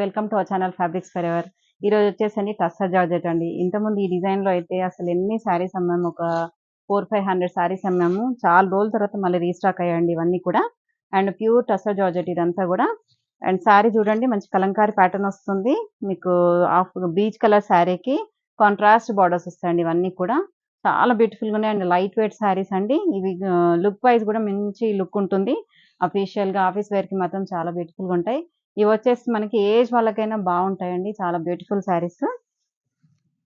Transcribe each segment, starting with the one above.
Welcome to our channel fabrics for ever. ఈరోజు వచ్చేసండి tussar georgette అండి. ఇంతకుముందు ఈ డిజైన్‌లో అయితే అసలు ఎన్ని శారీస్ అమ్మాము. ఒక 400, 500 శారీస్ అమ్మాము. చాలా రోజుల తర్వాత మళ్ళీ రీస్టాక్ అయ్యాయండి ఇవన్నీ కూడా. అండ్ ప్యూర్ టస్సర్ జార్జెట్ ఇదంతా కూడా. అండ్ శారీ చూడండి మంచి కలంకారీ ప్యాటర్న్ వస్తుంది. మీకు ఆఫ్ బీచ్ కలర్ శారీకి కాంట్రాస్ట్ బార్డర్స్ వస్తాయండి ఇవన్నీ కూడా. చాలా బ్యూటిఫుల్‌గా ఉన్నాయి అండ్ లైట్ వెయిట్ శారీస్ అండి. ఇవి లుక్ వైస్ కూడా మంచి లుక్ ఉంటుంది. అఫీషియల్‌గా ఆఫీస్ వేర్‌కి మాత్రం చాలా బ్యూటిఫుల్‌గా ఉంటాయి. ఇవి వచ్చేసి మనకి ఏజ్ వాళ్ళకైనా బాగుంటాయండి. చాలా బ్యూటిఫుల్ శారీస్.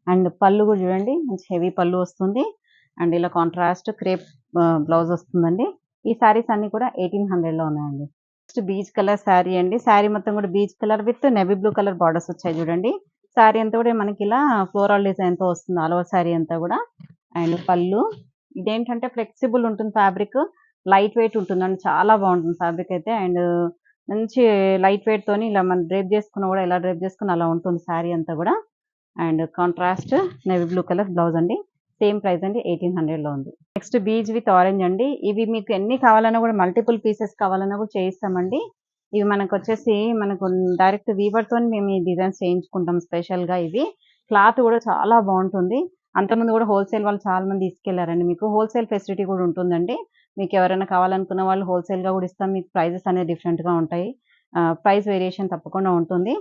అండ్ పళ్ళు కూడా చూడండి మంచి హెవీ పళ్ళు వస్తుంది. అండ్ ఇలా కాంట్రాస్ట్ క్రేప్ బ్లౌజ్ వస్తుందండి. ఈ శారీస్ అన్ని కూడా 1800లో ఉన్నాయండి. నెక్స్ట్ బీచ్ కలర్ శారీ అండి. శారీ మొత్తం కూడా peach colour with navy blue colour borders వచ్చాయి చూడండి. శారీ అంతా కూడా మనకి ఇలా ఫ్లోరల్ డిజైన్ తో వస్తుంది ఆల్ ఓవర్ శారీ అంతా కూడా. అండ్ పళ్ళు ఇదేంటంటే ఫ్లెక్సిబుల్ ఉంటుంది ఫ్యాబ్రిక్. లైట్ వెయిట్ ఉంటుందండి. చాలా బాగుంటుంది ఫ్యాబ్రిక్ అయితే. అండ్ మంచి లైట్ వెయిట్ తోని ఇలా మనం డ్రేప్ చేసుకున్నా కూడా ఎలా డ్రేప్ చేసుకున్న అలా ఉంటుంది శారీ అంతా కూడా. And contrast navy blue colour blouse అండి. సేమ్ ప్రైస్ అండి 1800లో ఉంది. నెక్స్ట్ బీచ్ విత్ ఆరెంజ్ అండి. ఇవి మీకు ఎన్ని కావాలన్నా కూడా మల్టిపుల్ పీసెస్ కావాలన్నా కూడా చేయిస్తామండి. ఇవి మనకు వచ్చేసి మనకు డైరెక్ట్ వీవర్ తోని మేము ఈ డిజైన్స్ చేయించుకుంటాం స్పెషల్ గా. ఇవి క్లాత్ కూడా చాలా బాగుంటుంది. అంతకుముందు కూడా హోల్సేల్ వాళ్ళు చాలా మంది తీసుకెళ్లారండి. మీకు హోల్సేల్ ఫెసిలిటీ కూడా ఉంటుందండి. మీకు ఎవరైనా కావాలనుకున్న వాళ్ళు హోల్సేల్ గా కూడా ఇస్తాం. మీకు ప్రైజెస్ అనేది డిఫరెంట్ గా ఉంటాయి. ప్రైస్ వేరియేషన్ తప్పకుండా ఉంటుంది.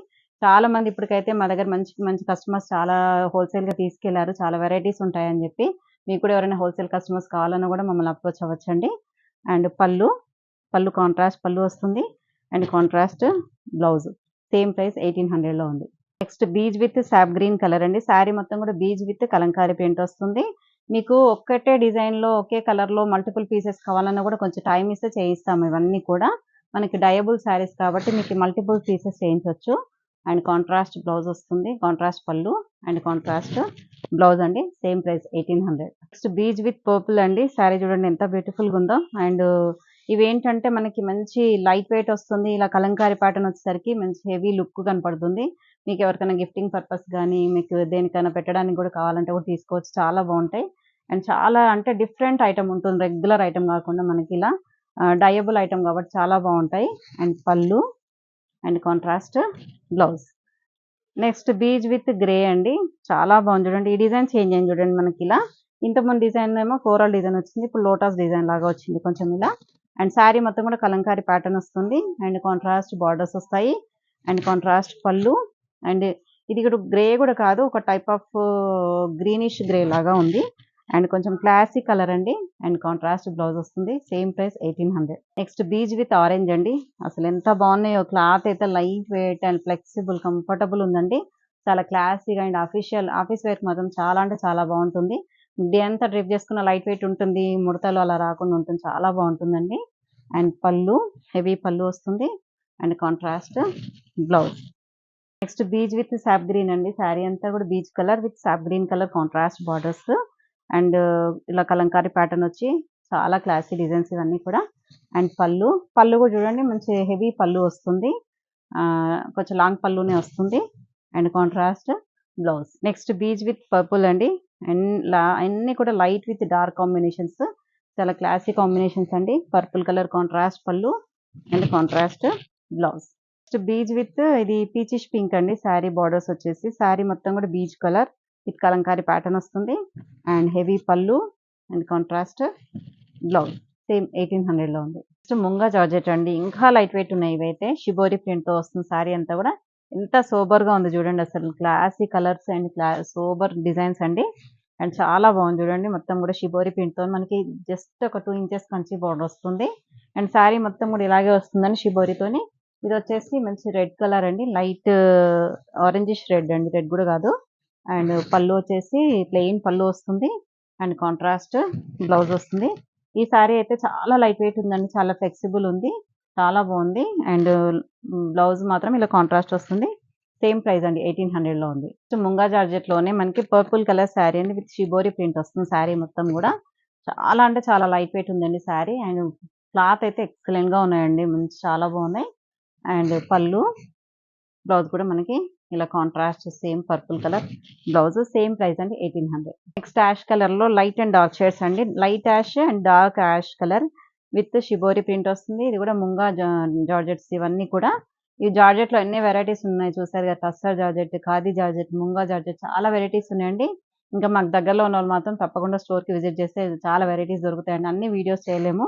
చాలా మంది ఇప్పటికైతే మా దగ్గర మంచి మంచి కస్టమర్స్ చాలా హోల్సేల్ గా తీసుకెళ్లారు. చాలా వెరైటీస్ ఉంటాయని చెప్పి. మీకు కూడా ఎవరైనా హోల్సేల్ కస్టమర్స్ కావాలన్నా కూడా మమ్మల్ని అప్రోచ్ అవ్వచ్చండి. అండ్ పళ్ళు కాంట్రాస్ట్ పళ్ళు వస్తుంది. And contrast blouse. Same price 1800లో ఉంది. Next beach with sap green colour అండి. శారీ మొత్తం కూడా బీచ్ విత్ కలంకారీ పెయింట్ వస్తుంది. మీకు ఒక్కటే డిజైన్ లో ఒకే కలర్ లో మల్టిపుల్ పీసెస్ కావాలన్నా కూడా కొంచెం టైం ఇస్తే చేయిస్తాము. ఇవన్నీ కూడా మనకి డయబుల్ శారీస్ కాబట్టి మీకు మల్టిపుల్ పీసెస్ చేయించవచ్చు. అండ్ కాంట్రాస్ట్ బ్లౌజ్ వస్తుంది. కాంట్రాస్ట్ పళ్ళు అండ్ కాంట్రాస్ట్ బ్లౌజ్ అండి. Same price 1800. Next beach with purple అండి. శారీ చూడండి ఎంత బ్యూటిఫుల్ గా ఉందో. అండ్ ఇవేంటంటే మనకి మంచి లైట్ వెయిట్ వస్తుంది. ఇలా కలంకారీ ప్యాటర్న్ వచ్చేసరికి మంచి హెవీ లుక్ కనపడుతుంది. మీకు ఎవరికైనా గిఫ్టింగ్ పర్పస్ కానీ మీకు దేనికైనా పెట్టడానికి కూడా కావాలంటే కూడా తీసుకోవచ్చు. చాలా బాగుంటాయి. అండ్ చాలా అంటే డిఫరెంట్ ఐటమ్ ఉంటుంది. రెగ్యులర్ ఐటమ్ కాకుండా మనకి ఇలా డయబుల్ ఐటమ్ కాబట్టి చాలా బాగుంటాయి. అండ్ పళ్ళు and contrast blouse. Next beach with grey అండి. చాలా బాగుంది చూడండి. ఈ డిజైన్ చేంజ్ అయింది చూడండి మనకి ఇలా. ఇంతకుముందు డిజైన్ ఏమో కోరల్ డిజైన్ వచ్చింది. ఇప్పుడు లోటస్ డిజైన్ లాగా వచ్చింది కొంచెం ఇలా. అండ్ శారీ మొత్తం కూడా కలంకారీ ప్యాటర్న్ వస్తుంది. అండ్ కాంట్రాస్ట్ బార్డర్స్ వస్తాయి. అండ్ కాంట్రాస్ట్ పళ్ళు. అండ్ ఇది కూడా గ్రే కూడా కాదు, ఒక టైప్ ఆఫ్ గ్రీనిష్ గ్రే లాగా ఉంది. అండ్ కొంచెం క్లాసీ కలర్ అండి. అండ్ కాంట్రాస్ట్ బ్లౌజ్ వస్తుంది. Same price 1800. Next beach with orange అండి. అసలు ఎంత బాగున్నాయో. క్లాత్ అయితే light weight and flexible comfortable ఉందండి. చాలా క్లాసీగా అండ్ అఫీషియల్ ఆఫీస్ వేర్ మాత్రం చాలా అంటే చాలా బాగుంటుంది. డే అంతా డ్రిప్ చేసుకున్న లైట్ వెయిట్ ఉంటుంది. ముడతలు అలా రాకుండా ఉంటుంది. చాలా బాగుంటుందండి. అండ్ పళ్ళు హెవీ పళ్ళు వస్తుంది. And contrast blouse. Next beach with sap green అండి. శారీ అంతా కూడా peach colour with sap green colour contrast borders. And ఇలా కలంకారీ ప్యాటర్న్ వచ్చి చాలా క్లాసీ డిజైన్స్ ఇవన్నీ కూడా. అండ్ పళ్ళు కూడా చూడండి మంచి హెవీ పళ్ళు వస్తుంది. కొంచెం లాంగ్ పళ్ళునే వస్తుంది. And contrast blouse. Next beach with purple అండి. అండ్ అన్ని కూడా లైట్ విత్ డార్క్ కాంబినేషన్స్. చాలా క్లాసీ కాంబినేషన్స్ అండి. పర్పుల్ కలర్ కాంట్రాస్ట్ పళ్ళు and contrast blouse. Next beach with ఇది పీచిష్ పింక్ అండి. శారీ బార్డర్స్ వచ్చేసి శారీ మొత్తం కూడా peach colour with Kalamkari pattern వస్తుంది. అండ్ హెవీ పళ్ళు అండ్ కాంట్రాస్ట్ బ్లౌజ్. సేమ్ 1800లో ఉంది. నెక్స్ట్ ముంగా జార్జెట్ అండి. ఇంకా లైట్ వెయిట్ ఉన్నాయి ఇవైతే. షిబోరి ప్రింట్ తో వస్తుంది శారీ అంతా కూడా. ఎంత సోబర్ గా ఉంది చూడండి. అసలు classy colours and sober designs అండి. అండ్ చాలా బాగుంది చూడండి. మొత్తం కూడా షిబోరి ప్రింట్ తో మనకి జస్ట్ ఒక 2 ఇంచెస్ కంచి బార్డర్ వస్తుంది. అండ్ శారీ మొత్తం కూడా ఇలాగే వస్తుందండి షిబోరితోని. ఇది వచ్చేసి మంచి రెడ్ కలర్ అండి. లైట్ ఆరెంజిష్ రెడ్ అండి. రెడ్ కూడా కాదు. అండ్ పళ్ళు వచ్చేసి ప్లెయిన్ పళ్ళు వస్తుంది. అండ్ కాంట్రాస్ట్ బ్లౌజ్ వస్తుంది. ఈ శారీ అయితే చాలా లైట్ వెయిట్ ఉందండి. చాలా ఫ్లెక్సిబుల్ ఉంది. చాలా బాగుంది. అండ్ బ్లౌజ్ మాత్రం ఇలా కాంట్రాస్ట్ వస్తుంది. సేమ్ ప్రైస్ అండి 1800లో ఉంది. ముంగా జార్జెట్ లోనే మనకి పర్పుల్ కలర్ శారీ అండి విత్ షిబోరి ప్రింట్ వస్తుంది. శారీ మొత్తం కూడా చాలా అంటే చాలా లైట్ వెయిట్ ఉందండి శారీ. అండ్ క్లాత్ అయితే ఎక్సలెంట్ గా ఉన్నాయండి. మంచి చాలా బాగున్నాయి. అండ్ పళ్ళు బ్లౌజ్ కూడా మనకి ఇలా contrast same purple colour blouse. Same price అండి 1800. నెక్స్ట్ యాష్ కలర్ లో లైట్ అండ్ డార్క్ షేడ్స్ అండి. Light ash and dark ash colour with shibori print వస్తుంది. ఇది కూడా ముంగా జార్జెట్స్ ఇవన్నీ కూడా. ఈ జార్జెట్‌లో ఎన్ని వెరైటీస్ ఉన్నాయి చూసారు కదా! Tussar georgette, khadi georgette, munga georgette చాలా వెరైటీస్ ఉన్నాయండి. ఇంకా మాకు దగ్గరలో ఉన్నోళ్ళు మాత్రం తప్పకుండా స్టోర్‌కి విజిట్ చేస్తే చాలా వెరైటీస్ దొరుకుతాయండి. అన్ని వీడియోస్ చేయలేము.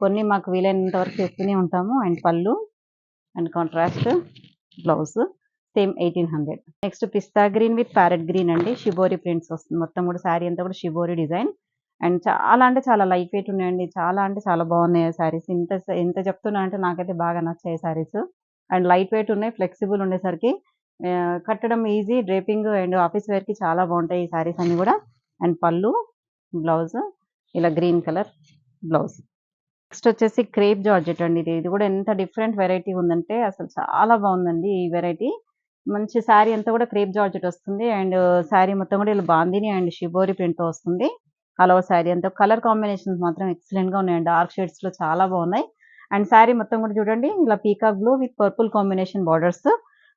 కొన్ని మాకు వీలైనంత వరకు చేస్తూనే ఉంటాము. అండ్ పళ్ళు and contrast blouse same 1800. Next pista green with parrot green అండి. షిబోరి ప్రింట్స్ వస్తుంది. మొత్తం కూడా శారీ అంతా కూడా షిబోరి డిజైన్. అండ్ చాలా అంటే చాలా లైట్ వెయిట్ ఉన్నాయండి. చాలా అంటే చాలా బాగున్నాయి శారీస్. ఇంత చెప్తున్నా అంటే నాకైతే బాగా నచ్చాయి శారీస్. అండ్ లైట్ వెయిట్ ఉన్నాయి. ఫ్లెక్సిబుల్ ఉండేసరికి కట్టడం ఈజీ. డ్రేపింగ్ అండ్ ఆఫీస్ వేర్‌కి చాలా బాగుంటాయి ఈ శారీస్ అన్నీ కూడా. అండ్ పళ్ళు, బ్లౌజ్ ఇలా గ్రీన్ కలర్ బ్లౌజ్. నెక్స్ట్ వచ్చేసి క్రేప్ జార్జెట్ అండి. ఇది కూడా ఎంత డిఫరెంట్ వెరైటీ ఉందంటే అసలు చాలా బాగుందండి ఈ వెరైటీ. మంచి శారీ అంతా కూడా క్రేప్ జార్జెట్ వస్తుంది. అండ్ శారీ మొత్తం కూడా ఇలా బాందిని అండ్ షిబోరి ప్రింట్‌తో వస్తుంది. ఆల్ ఓవర్ శారీ అంతా కలర్ కాంబినేషన్స్ మాత్రం ఎక్సలెంట్‌గా ఉన్నాయండి. డార్క్ షేడ్స్‌లో చాలా బాగున్నాయి. అండ్ శారీ మొత్తం కూడా చూడండి ఇలా peacock blue with purple combination borders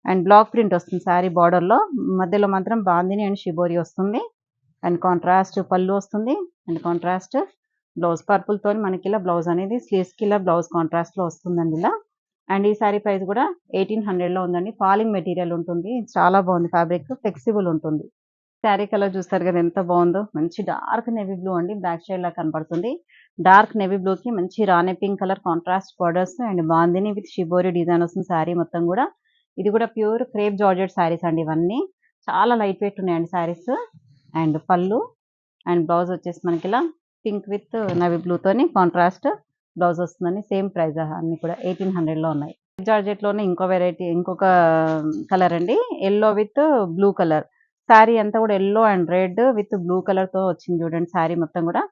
and block print వస్తుంది శారీ బార్డర్‌లో. మధ్యలో మాత్రం బాందిని అండ్ షిబోరి వస్తుంది. అండ్ కాంట్రాస్ట్ పళ్ళు వస్తుంది. అండ్ కాంట్రాస్ట్ బ్లౌజ్ పర్పుల్‌తోని మనకి ఇలా బ్లౌజ్ అనేది స్లీవ్స్‌కి ఇలా బ్లౌజ్ కాంట్రాస్ట్‌లో వస్తుందండి ఇలా. అండ్ ఈ శారీ ప్రైస్ కూడా 1800లో ఉందండి. ఫాలింగ్ మెటీరియల్ ఉంటుంది. చాలా బాగుంది ఫ్యాబ్రిక్. ఫ్లెక్సిబుల్ ఉంటుంది. శారీ కలర్ చూస్తారు కదా ఎంత బాగుందో. మంచి డార్క్ నేవీ బ్లూ అండి. బ్లాక్ షేడ్ లాగా కనపడుతుంది. డార్క్ నేవీ బ్లూకి మంచి rani pink colour contrast borders and bandhani with shibori design వస్తుంది శారీ మొత్తం కూడా. ఇది కూడా ప్యూర్ క్రేప్ జార్జెట్ శారీస్ అండి ఇవన్నీ. చాలా లైట్ వెయిట్ ఉన్నాయండి శారీస్. అండ్ పళ్ళు అండ్ బ్లౌజ్ వచ్చేసి మనకి ఇలా పింక్ విత్ నవీ బ్లూతోని కాంట్రాస్ట్ బ్లౌజ్ వస్తుందండి. సేమ్ ప్రైస్ అన్నీ కూడా 1800లో ఉన్నాయి. జార్జెట్‌లోనే ఇంకో వెరైటీ ఇంకొక కలర్ అండి. Yellow with blue colour. Sari అంతా కూడా yellow and red with blue కలర్‌తో వచ్చింది చూడండి శారీ మొత్తం కూడా.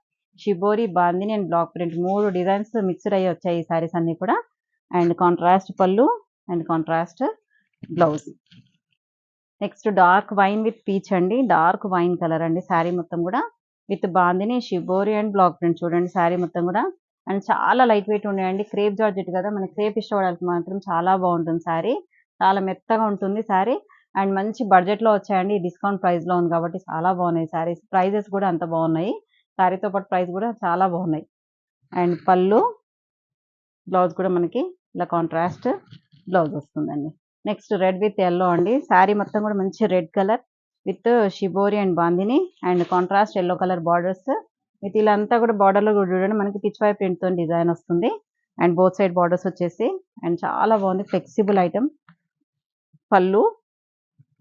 Shibori, bandhani and block print 3 designs mixed అయ్యి వచ్చాయి ఈ శారీస్ అన్నీ కూడా. అండ్ కాంట్రాస్ట్ పళ్ళు and contrast blouse. Next dark wine with peach అండి. డార్క్ వైన్ కలర్ అండి శారీ మొత్తం కూడా. With bandhani, shibori and block print చూడండి శారీ మొత్తం కూడా. అండ్ చాలా లైట్ వెయిట్ ఉన్నాయండి. క్రేప్ జార్జెట్ కదా! మనకి క్రేప్ ఇష్టపడాలకి మాత్రం చాలా బాగుంటుంది శారీ. చాలా మెత్తగా ఉంటుంది శారీ. అండ్ మంచి బడ్జెట్‌లో వచ్చాయండి. డిస్కౌంట్ ప్రైస్‌లో ఉంది కాబట్టి చాలా బాగున్నాయి శారీస్. ప్రైజెస్ కూడా అంత బాగున్నాయి. శారీతో పాటు ప్రైస్ కూడా చాలా బాగున్నాయి. అండ్ పళ్ళు, బ్లౌజ్ కూడా మనకి ఇలా కాంట్రాస్ట్ బ్లౌజ్ వస్తుందండి. నెక్స్ట్ రెడ్ విత్ యెల్లో అండి. శారీ మొత్తం కూడా మంచి red colour with shibori and bandhani and contrast yellow colour borders with ఇలా అంతా కూడా బార్డర్‌లో కూడా చూడండి మనకి పిచ్ వై ప్రింట్‌తోని డిజైన్ వస్తుంది. అండ్ బోత్ సైడ్ బార్డర్స్ వచ్చేసి అండ్ చాలా బాగుంది. Flexible item. పళ్ళు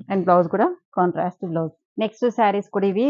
అండ్ బ్లౌజ్ కూడా కాంట్రాస్ట్ బ్లౌజ్. నెక్స్ట్ శారీస్ కూడా ఇవి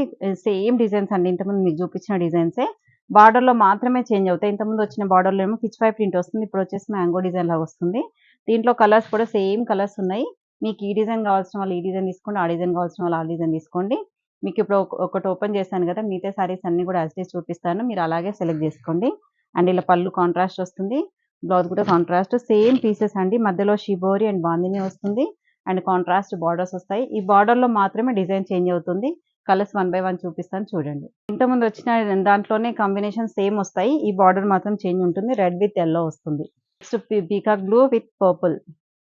సేమ్ డిజైన్స్ అండి. ఇంతకుముందు మీకు చూపించిన డిజైన్సే. బార్డర్‌లో మాత్రమే చేంజ్ అవుతాయి. ఇంతకుముందు వచ్చిన బార్డర్‌లో ఏమో పిచ్ వై ప్రింట్ వస్తుంది. ఇప్పుడు వచ్చేసి మ్యాంగో డిజైన్ లాగా వస్తుంది. దీంట్లో కలర్స్ కూడా సేమ్ కలర్స్ ఉన్నాయి. మీకు ఈ డిజైన్ కావాల్సిన వాళ్ళు ఈ డిజైన్ తీసుకోండి. ఆ డిజైన్ కావాల్సిన వాళ్ళు ఆ డిజైన్ తీసుకోండి. మీకు ఇప్పుడు ఒకటి ఓపెన్ చేశాను కదా! మిగతా శారీస్ అన్నీ కూడా యాజ్ ఇట్ ఈజ్ చూపిస్తాను. మీరు అలాగే సెలెక్ట్ చేసుకోండి. అండ్ ఇలా పళ్ళు కాంట్రాస్ట్ వస్తుంది. బ్లౌజ్ కూడా కాంట్రాస్ట్ సేమ్ పీసెస్ అండి. మధ్యలో షిబోరి అండ్ బాందిని వస్తుంది. అండ్ కాంట్రాస్ట్ బార్డర్స్ వస్తాయి. ఈ బార్డర్‌లో మాత్రమే డిజైన్ చేంజ్ అవుతుంది. కలర్స్ వన్ బై వన్ చూపిస్తాను చూడండి. ఇంతకుముందు వచ్చిన దాంట్లోనే కాంబినేషన్ సేమ్ వస్తాయి. ఈ బార్డర్ మాత్రం చేంజ్ ఉంటుంది. రెడ్ విత్ యెల్లో వస్తుంది. Next peacock blue with purple,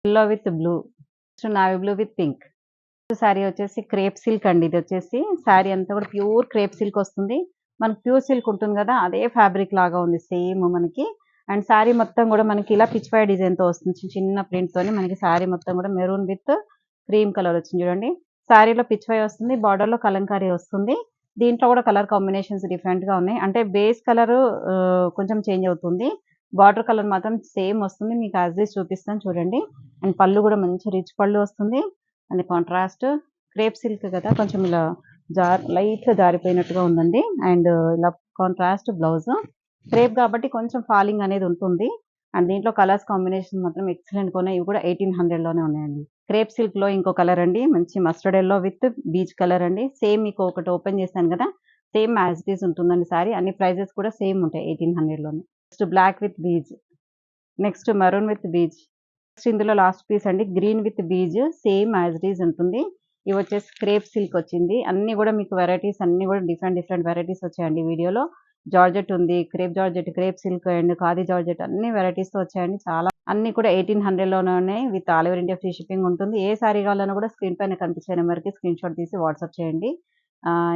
yellow with blue, next navy blue with pink. Sari వచ్చేసి క్రేప్ సిల్క్ అండి. ఇది వచ్చేసి శారీ అంతా కూడా ప్యూర్ క్రేప్ సిల్క్ వస్తుంది. మనకి ప్యూర్ సిల్క్ ఉంటుంది కదా! అదే ఫ్యాబ్రిక్ లాగా ఉంది సేమ్ మనకి. అండ్ శారీ మొత్తం కూడా మనకి ఇలా పిచ్ వై డిజైన్‌తో వస్తుంది. చిన్న ప్రింట్‌తోని మనకి శారీ మొత్తం కూడా మెరూన్ విత్ క్రీమ్ కలర్ వచ్చింది చూడండి. శారీలో పిచ్ వై వస్తుంది. బార్డర్‌లో కలంకారీ వస్తుంది. దీంట్లో కూడా కలర్ కాంబినేషన్స్ డిఫరెంట్‌గా ఉన్నాయి. అంటే బేస్ కలర్ కొంచెం చేంజ్ అవుతుంది. బార్డర్ కలర్ మాత్రం సేమ్ వస్తుంది. మీకు యాజ్ ఇట్ ఈజ్ చూపిస్తాను చూడండి. అండ్ పళ్ళు కూడా మంచి రిచ్ పళ్ళు వస్తుంది. అండ్ కాంట్రాస్ట్ క్రేప్ సిల్క్ కదా! కొంచెం ఇలా లైట్‌గా జారిపోయినట్టుగా ఉందండి. అండ్ ఇలా కాంట్రాస్ట్ బ్లౌజ్. క్రేప్ కాబట్టి కొంచెం ఫాలింగ్ అనేది ఉంటుంది. అండ్ దీంట్లో కలర్స్ కాంబినేషన్ మాత్రం ఎక్సలెంట్‌గా ఉన్నాయి. ఇవి కూడా 1800లోనే ఉన్నాయండి. క్రేప్ సిల్క్‌లో ఇంకో కలర్ అండి. మంచి mustard yellow with beach colour అండి. సేమ్ మీకు ఒకటి ఓపెన్ చేశాను కదా! సేమ్ యాజ్ ఇట్ ఈజ్ ఉంటుందండి శారీ. అన్ని ప్రైజెస్ కూడా సేమ్ ఉంటాయి 1800లోనే. Next black with beige. Next maroon with beige. Next ఇందులో లాస్ట్ పీస్ అండి. Green with beige same as it is ఉంటుంది. ఇవి వచ్చేసి క్రేప్ సిల్క్ వచ్చింది. అన్నీ కూడా మీకు వెరైటీస్ అన్నీ కూడా డిఫరెంట్ వెరైటీస్ వచ్చాయండి వీడియోలో. జార్జెట్ ఉంది. Crepe georgette, crepe silk and khadi georgette అన్ని వెరైటీస్‌తో వచ్చాయండి. చాలా అన్నీ కూడా 1800లోనే ఉన్నాయి. With all over India free shipping ఉంటుంది. ఏ సారీ కావాలన్నా కూడా స్క్రీన్ పైన కనిపించే నెంబర్‌కి స్క్రీన్‌షాట్ తీసి వాట్సాప్ చేయండి.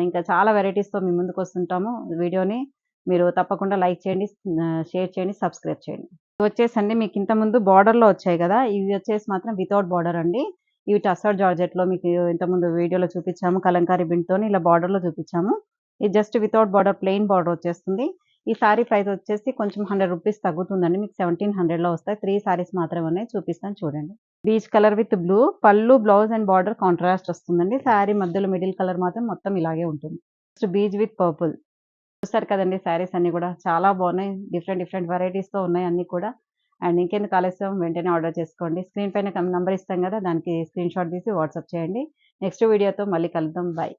ఇంకా చాలా వెరైటీస్‌తో మీ ముందుకు వస్తుంటాము. వీడియోని మీరు తప్పకుండా లైక్ చేయండి, షేర్ చేయండి, సబ్స్క్రైబ్ చేయండి. వచ్చేసండి మీకు ఇంతకుముందు బార్డర్‌లో వచ్చాయి గదా! ఇవి వచ్చేసి మాత్రం వితౌట్ బార్డర్ అండి. ఇవి టస్సర్ జార్జెట్‌లో మీకు ఇంతకుముందు వీడియోలో చూపిచ్చాము. కలంకారీ బిండ్‌తోని ఇలా బార్డర్‌లో చూపిచ్చాము. ఇది just without border plain border వచ్చేస్తుంది. ఈ సారీ ప్రైస్ వచ్చేసి కొంచెం రూ. 100 తగ్గుతుందండి. మీకు 1700లో వస్తాయి. 3 సారీస్ మాత్రమే ఉన్నాయి. చూపిస్తాను చూడండి. బీచ్ కలర్ విత్ బ్లూ పళ్ళు, బ్లౌజ్ అండ్ బార్డర్ కాంట్రాస్ట్ వస్తుందండి. సారీ మధ్యలో మిడిల్ కలర్ మాత్రం మొత్తం ఇలాగే ఉంటుంది. Next beach with purple. చూసారు కదండీ! శారీస్ అన్నీ గూడా చాలా బావున్నాయి. డిఫరెంట్ డిఫరెంట్ వెరైటీస్‌తో ఉన్నాయి అన్నీ కూడా. అండ్ ఇంకెందుకు ఆలస్యం వెంటనే ఆర్డర్ చేసుకోండి. స్క్రీన్ పైన నంబర్ ఇస్తాం గదా! దానికి స్క్రీన్‌షాట్ తీసి వాట్సాప్ చేయండి. నెక్స్ట్ వీడియోతో మళ్ళీ కలుద్దాం. బై.